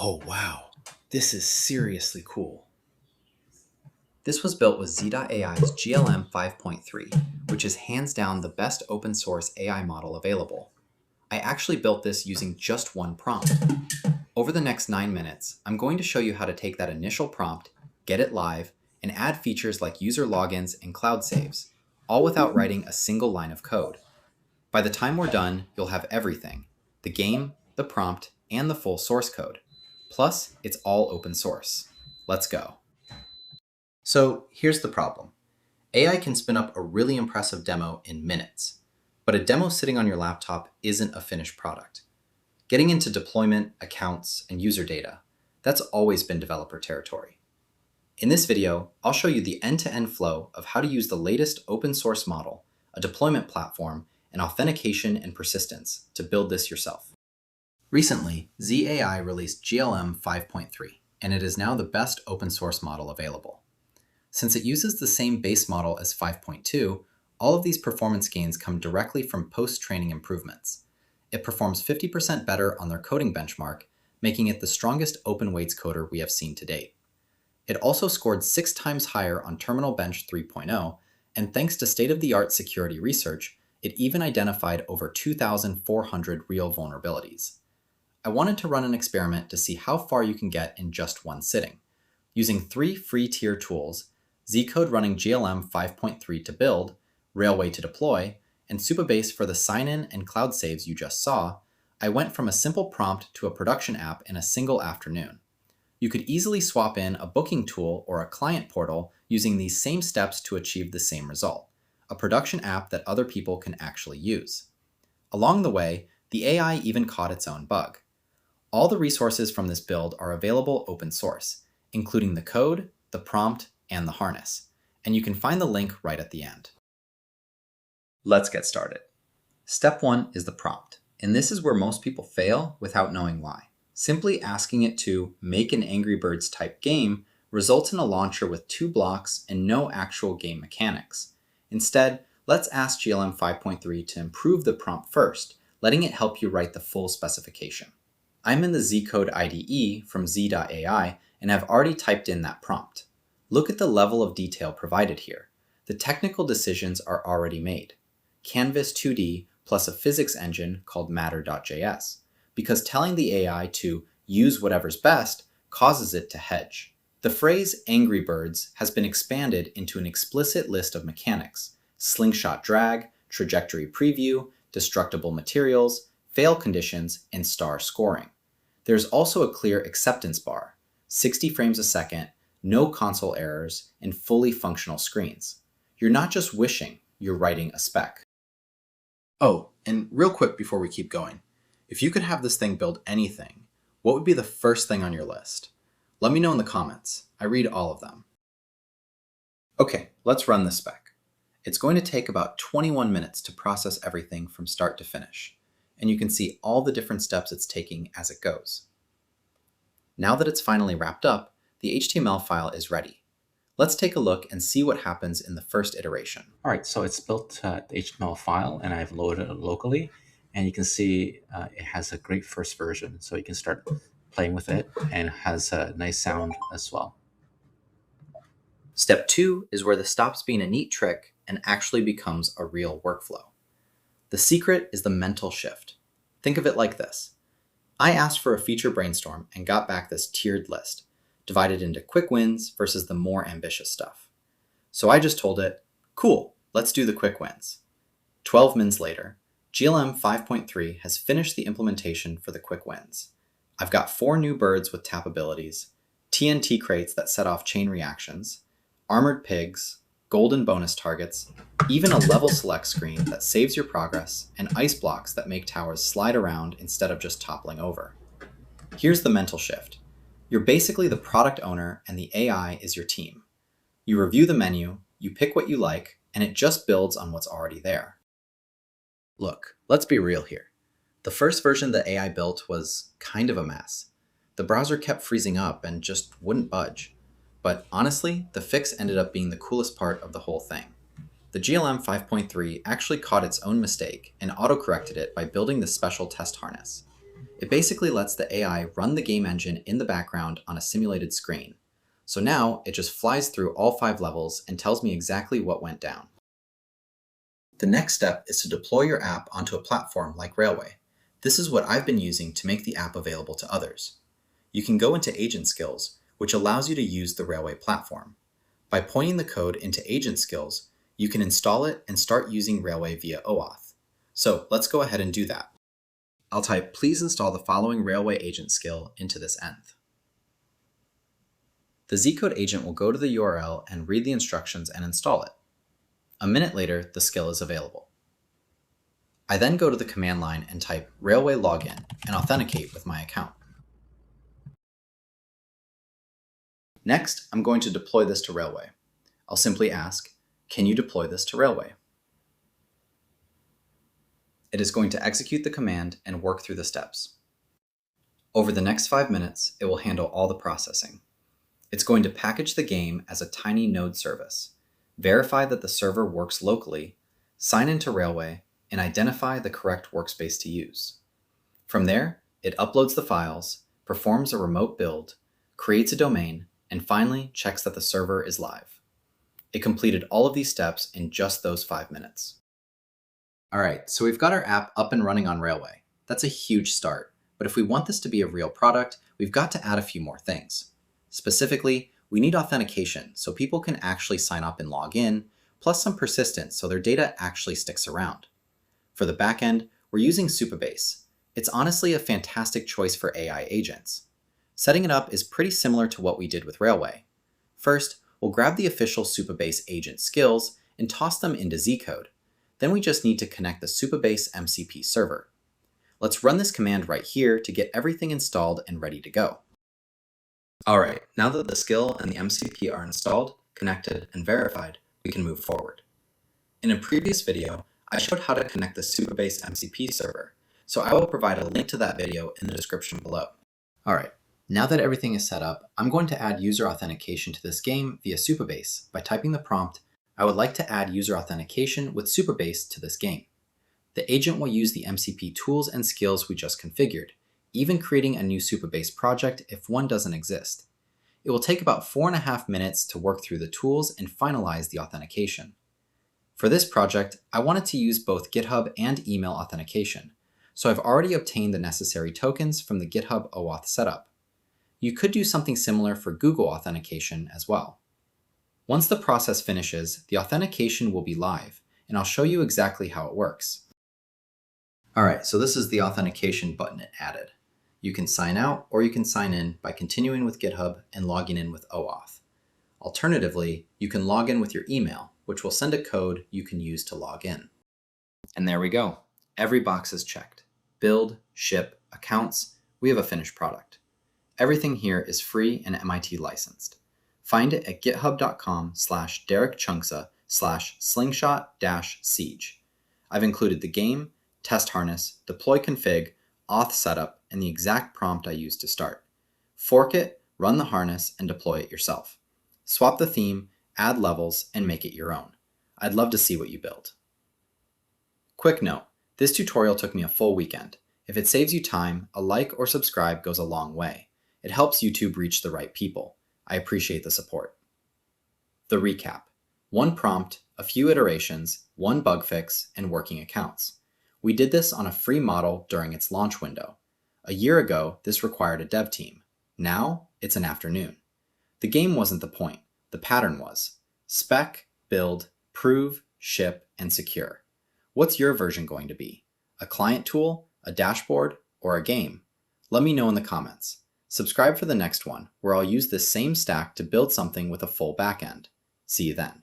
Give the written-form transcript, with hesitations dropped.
Oh wow, this is seriously cool. This was built with Z.AI's GLM 5.3, which is hands down the best open source AI model available. I actually built this using just one prompt. Over the next 9 minutes, I'm going to show you how to take that initial prompt, get it live, and add features like user logins and cloud saves, all without writing a single line of code. By the time we're done, you'll have everything: the game, the prompt, and the full source code. Plus, it's all open source. Let's go. So here's the problem. AI can spin up a really impressive demo in minutes, but a demo sitting on your laptop isn't a finished product. Getting into deployment, accounts, and user data, that's always been developer territory. In this video, I'll show you the end-to-end flow of how to use the latest open source model, a deployment platform, and authentication and persistence to build this yourself. Recently, Z.AI released GLM 5.3, and it is now the best open source model available. Since it uses the same base model as 5.2, all of these performance gains come directly from post-training improvements. It performs 50% better on their coding benchmark, making it the strongest open weights coder we have seen to date. It also scored 6 times higher on Terminal Bench 3.0, and thanks to state-of-the-art security research, it even identified over 2,400 real vulnerabilities. I wanted to run an experiment to see how far you can get in just one sitting. Using 3 free tier tools, Zcode running GLM 5.3 to build, Railway to deploy, and Supabase for the sign-in and cloud saves you just saw, I went from a simple prompt to a production app in a single afternoon. You could easily swap in a booking tool or a client portal using these same steps to achieve the same result, a production app that other people can actually use. Along the way, the AI even caught its own bug. All the resources from this build are available open source, including the code, the prompt, and the harness, and you can find the link right at the end. Let's get started. Step 1 is the prompt, and this is where most people fail without knowing why. Simply asking it to make an Angry Birds type game results in a launcher with 2 blocks and no actual game mechanics. Instead, let's ask GLM 5.3 to improve the prompt first, letting it help you write the full specification. I'm in the Zcode IDE from Z.AI and have already typed in that prompt. Look at the level of detail provided here. The technical decisions are already made. Canvas 2D plus a physics engine called matter.js, because telling the AI to use whatever's best causes it to hedge. The phrase Angry Birds has been expanded into an explicit list of mechanics: slingshot drag, trajectory preview, destructible materials, fail conditions, and star scoring. There's also a clear acceptance bar, 60 frames a second, no console errors, and fully functional screens. You're not just wishing, you're writing a spec. Oh, and real quick before we keep going, if you could have this thing build anything, what would be the first thing on your list? Let me know in the comments. I read all of them. Okay, let's run the spec. It's going to take about 21 minutes to process everything from start to finish, and you can see all the different steps it's taking as it goes. Now that it's finally wrapped up, the HTML file is ready. Let's take a look and see what happens in the first iteration. All right, so it's built the HTML file, and I've loaded it locally, and you can see it has a great first version, so you can start playing with it, and has a nice sound as well. Step 2 is where this stops being a neat trick and actually becomes a real workflow. The secret is the mental shift. Think of it like this. I asked for a feature brainstorm and got back this tiered list, divided into quick wins versus the more ambitious stuff. So I just told it, cool, let's do the quick wins. 12 mins later, GLM 5.3 has finished the implementation for the quick wins. I've got 4 new birds with tap abilities, TNT crates that set off chain reactions, armored pigs, golden bonus targets, even a level select screen that saves your progress, and ice blocks that make towers slide around instead of just toppling over. Here's the mental shift. You're basically the product owner and the AI is your team. You review the menu, you pick what you like, and it just builds on what's already there. Look, let's be real here. The first version the AI built was kind of a mess. The browser kept freezing up and just wouldn't budge. But honestly, the fix ended up being the coolest part of the whole thing. The GLM 5.3 actually caught its own mistake and autocorrected it by building this special test harness. It basically lets the AI run the game engine in the background on a simulated screen. So now it just flies through all 5 levels and tells me exactly what went down. The next step is to deploy your app onto a platform like Railway. This is what I've been using to make the app available to others. You can go into Agent Skills, which allows you to use the Railway platform. By pointing the code into Agent Skills, you can install it and start using Railway via OAuth. So let's go ahead and do that. I'll type "please install the following Railway agent skill" into this env. The Zcode agent will go to the URL and read the instructions and install it. A minute later, the skill is available. I then go to the command line and type "Railway login" and authenticate with my account. Next, I'm going to deploy this to Railway. I'll simply ask, "Can you deploy this to Railway?" It is going to execute the command and work through the steps. Over the next 5 minutes, it will handle all the processing. It's going to package the game as a tiny node service, verify that the server works locally, sign into Railway, and identify the correct workspace to use. From there, it uploads the files, performs a remote build, creates a domain, and finally checks that the server is live. It completed all of these steps in just those 5 minutes. Alright, so we've got our app up and running on Railway. That's a huge start, but if we want this to be a real product, we've got to add a few more things. Specifically, we need authentication so people can actually sign up and log in, plus some persistence so their data actually sticks around. For the backend, we're using Supabase. It's honestly a fantastic choice for AI agents. Setting it up is pretty similar to what we did with Railway. First, we'll grab the official Supabase agent skills and toss them into Zcode. Then we just need to connect the Supabase MCP server. Let's run this command right here to get everything installed and ready to go. Alright, now that the skill and the MCP are installed, connected, and verified, we can move forward. In a previous video, I showed how to connect the Supabase MCP server, so I will provide a link to that video in the description below. Alright, now that everything is set up, I'm going to add user authentication to this game via Supabase by typing the prompt, "I would like to add user authentication with Supabase to this game." The agent will use the MCP tools and skills we just configured, even creating a new Supabase project if one doesn't exist. It will take about 4.5 minutes to work through the tools and finalize the authentication. For this project, I wanted to use both GitHub and email authentication, so I've already obtained the necessary tokens from the GitHub OAuth setup. You could do something similar for Google authentication as well. Once the process finishes, the authentication will be live, and I'll show you exactly how it works. Alright, so this is the authentication button it added. You can sign out or you can sign in by continuing with GitHub and logging in with OAuth. Alternatively, you can log in with your email, which will send a code you can use to log in. And there we go. Every box is checked. Build, ship, accounts, we have a finished product. Everything here is free and MIT licensed. Find it at github.com/derekchungsa/slingshot-siege. I've included the game, test harness, deploy config, auth setup, and the exact prompt I used to start. Fork it, run the harness, and deploy it yourself. Swap the theme, add levels, and make it your own. I'd love to see what you build. Quick note, this tutorial took me a full weekend. If it saves you time, a like or subscribe goes a long way. It helps YouTube reach the right people. I appreciate the support. The recap: 1 prompt, a few iterations, 1 bug fix, and working accounts. We did this on a free model during its launch window. A year ago, this required a dev team. Now, it's an afternoon. The game wasn't the point. The pattern was. Spec, build, prove, ship, and secure. What's your version going to be? A client tool, a dashboard, or a game? Let me know in the comments. Subscribe for the next one, where I'll use this same stack to build something with a full backend. See you then.